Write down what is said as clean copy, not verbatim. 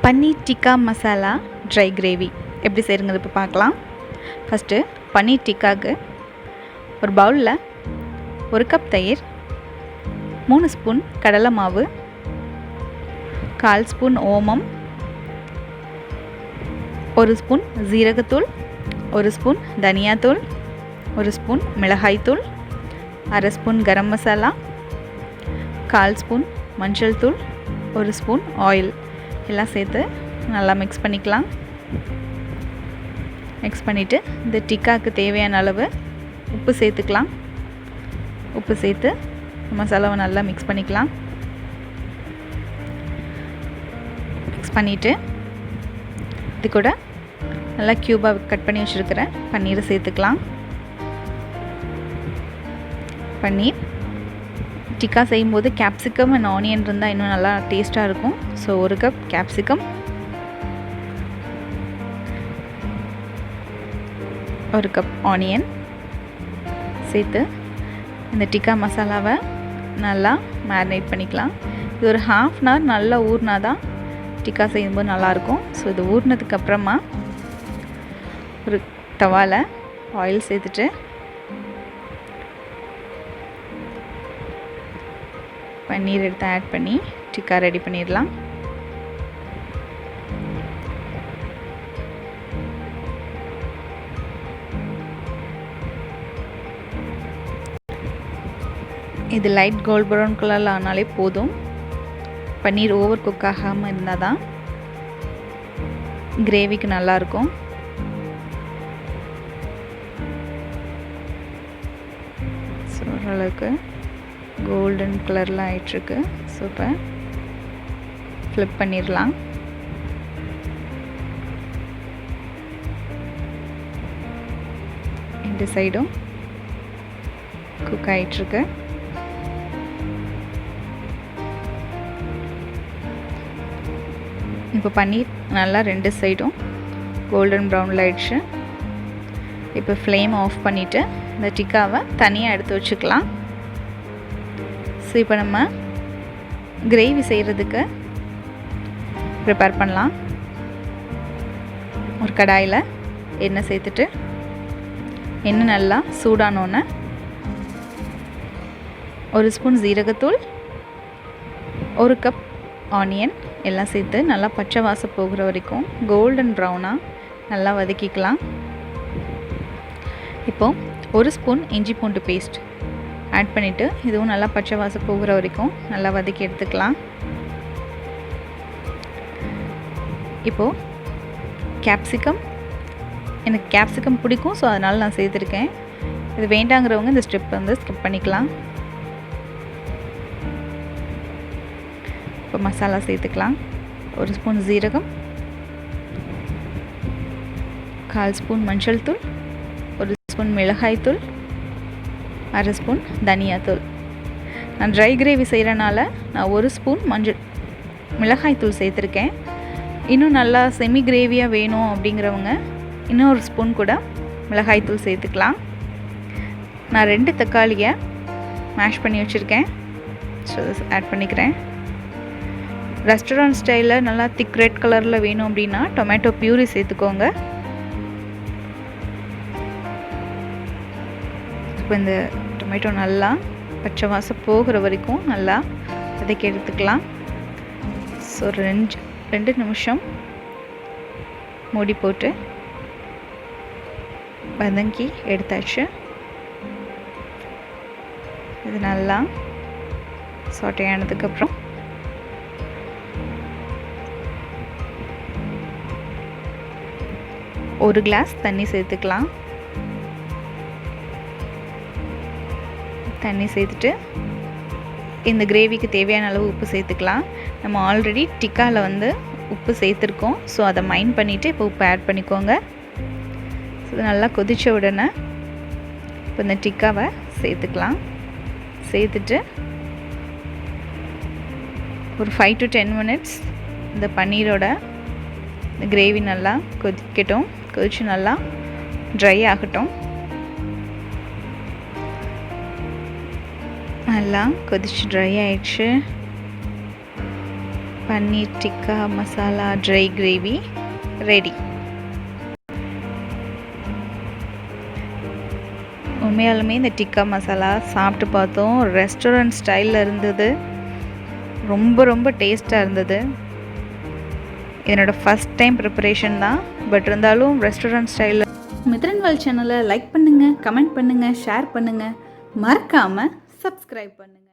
பன்னீர் tikka masala dry gravy எப்படி செய்யுங்கிறது இப்போ பார்க்கலாம். ஃபஸ்ட்டு பன்னீர் டிக்காவுக்கு ஒரு பவுலில் 1 கப் தயிர், 3 ஸ்பூன் கடலை மாவு, 1/4 ஸ்பூன் ஓமம், 1 ஸ்பூன் ஜீரகத்தூள், 1 ஸ்பூன் தனியாத்தூள், 1 ஸ்பூன் மிளகாய்த்தூள், 1/2 ஸ்பூன் கரம் மசாலா, 1/4 ஸ்பூன் மஞ்சள் தூள், 1 ஸ்பூன் ஆயில் எல்லாம் சேர்த்து நல்லா மிக்ஸ் பண்ணிக்கலாம். மிக்ஸ் பண்ணிவிட்டு இந்த டிக்காவுக்கு தேவையான அளவு உப்பு சேர்த்துக்கலாம். உப்பு சேர்த்து மசாலாவை நல்லா மிக்ஸ் பண்ணிக்கலாம். மிக்ஸ் பண்ணிவிட்டு இது கூட நல்லா க்யூபாக கட் பண்ணி வச்சுருக்கிற பன்னீரை சேர்த்துக்கலாம். பன்னீர் டிக்கா செய்யும்போது கேப்சிகம் அண்ட் ஆனியன் இருந்தால் இன்னும் நல்லா டேஸ்ட்டாக இருக்கும். So 1 cup capsicum, 1 cup onion சேர்த்து இந்த டிக்கா மசாலாவை நல்லா மேரினேட் பண்ணிக்கலாம். இது ஒரு 1/2 அன் ஹவர் நல்லா ஊறினா தான் டிக்கா செய்யும்போது நல்லாயிருக்கும். ஸோ இது ஊறினதுக்கப்புறமா ஒரு தவாவில் ஆயில் சேர்த்துட்டு பன்னீர் எடுத்து ஆட் பண்ணி டிக்கா ரெடி பண்ணிடலாம். இது லைட் கோல்ட் ப்ரௌன் கலரில் ஆனாலே போதும். பன்னீர் ஓவர் குக் ஆகாமல் இருந்தால் தான் கிரேவிக்கு நல்லாயிருக்கும். ஸோ ஓரளவுக்கு கோல்டன் கலரில் ஆயிட்டிருக்கு. சூப்பர். ஃப்ளிப் பண்ணிடலாம். இந்த சைடும் குக் ஆகிட்டுருக்கு. இப்போ பன்னீர் நல்லா 2 சைடும் கோல்டன் ப்ரௌனில் ஆயிடுச்சு. இப்போ ஃப்ளேம் ஆஃப் பண்ணிவிட்டு இந்த டிக்காவை தனியாக எடுத்து வச்சுக்கலாம். ஸோ இப்போ நம்ம கிரேவி செய்கிறதுக்கு ப்ரிப்பேர் பண்ணலாம். ஒரு கடாயில் எண்ணெய் சேர்த்துட்டு எண்ணெய் நல்லா சூடானோன்னே 1 ஸ்பூன் ஜீரகத்தூள், 1 கப் ஆனியன் எல்லாம் சேர்த்து நல்லா பச்சை வாசம் போகிற வரைக்கும் கோல்டன் ப்ரௌனாக நல்லா வதக்கிக்கலாம். இப்போது 1 ஸ்பூன் இஞ்சி பூண்டு பேஸ்ட் ஆட் பண்ணிவிட்டு இதுவும் நல்லா பச்சை வாசம் போகிற வரைக்கும் நல்லா வதக்கி எடுத்துக்கலாம். இப்போது கேப்சிகம், எனக்கு கேப்சிகம் பிடிக்கும், ஸோ அதனால் நான் சேர்த்துருக்கேன். இது வேண்டாங்கிறவங்க இந்த ஸ்டெப் வந்து ஸ்கிப் பண்ணிக்கலாம். இப்போ மசாலா சேர்த்துக்கலாம். 1 ஸ்பூன் ஜீரகம், 1/4 ஸ்பூன் மஞ்சள் தூள், 1 ஸ்பூன் மிளகாய்த்தூள், 1/2 ஸ்பூன் தனியாத்தூள். நான் ட்ரை கிரேவி செய்கிறனால நான் 1 ஸ்பூன் மிளகாய்த்தூள் சேர்த்துருக்கேன். இன்னும் நல்லா செமி கிரேவியாக வேணும் அப்படிங்கிறவங்க இன்னும் 1 ஸ்பூன் கூட மிளகாய்த்தூள் சேர்த்துக்கலாம். நான் 2 தக்காளியை மேஷ் பண்ணி வச்சுருக்கேன். ஸோ ஆட் பண்ணிக்கிறேன். ரெஸ்டாரண்ட் ஸ்டைலில் நல்லா திக் ரெட் கலரில் வேணும் அப்படின்னா டொமேட்டோ பியூரி சேர்த்துக்கோங்க. இப்போ இந்த டொமேட்டோ நல்லா பச்சை வாசம் போகிற வரைக்கும் நல்லா வதக்கி எடுத்துக்கலாம். ஸோ 2 நிமிஷம் மூடி போட்டு வதக்கி எடுத்தாச்சு. இது நல்லா சாட்டே ஆனதுக்கப்புறம் ஒரு கிளாஸ் தண்ணி சேர்த்துக்கலாம். தண்ணி சேர்த்துட்டு இந்த கிரேவிக்கு தேவையான அளவு உப்பு சேர்த்துக்கலாம். நம்ம ஆல்ரெடி டிக்காவில் வந்து உப்பு சேர்த்துருக்கோம். ஸோ அதை மைண்ட் பண்ணிவிட்டு இப்போ உப்பு ஆட் பண்ணிக்கோங்க. ஸோ நல்லா கொதித்த உடனே இப்போ இந்த டிக்காவை சேர்த்துக்கலாம். சேர்த்துட்டு ஒரு 5 to 10 minutes இந்த பன்னீரோட இந்த கிரேவி நல்லா கொதிக்கட்டும். கொதித்து நல்லா ட்ரை ஆகட்டும். நல்லா கொதிச்சு ட்ரை ஆயிடுச்சு. Paneer tikka masala dry gravy ready. உண்மையாலுமே இந்த டிக்கா மசாலா சாப்பிட்டு பார்த்தோம், ரெஸ்டாரண்ட் ஸ்டைலில் இருந்தது. ரொம்ப ரொம்ப டேஸ்ட்டாக இருந்தது. என்னோடய ஃபஸ்ட் டைம் ப்ரிப்பரேஷன் தான், பட் இருந்தாலும் ரெஸ்டாரண்ட் ஸ்டைலில். மித்ரன்வால் சேனலை லைக் பண்ணுங்கள், கமெண்ட் பண்ணுங்கள், ஷேர் பண்ணுங்கள், மறக்காமல் சப்ஸ்கிரைப் பண்ணுங்கள்.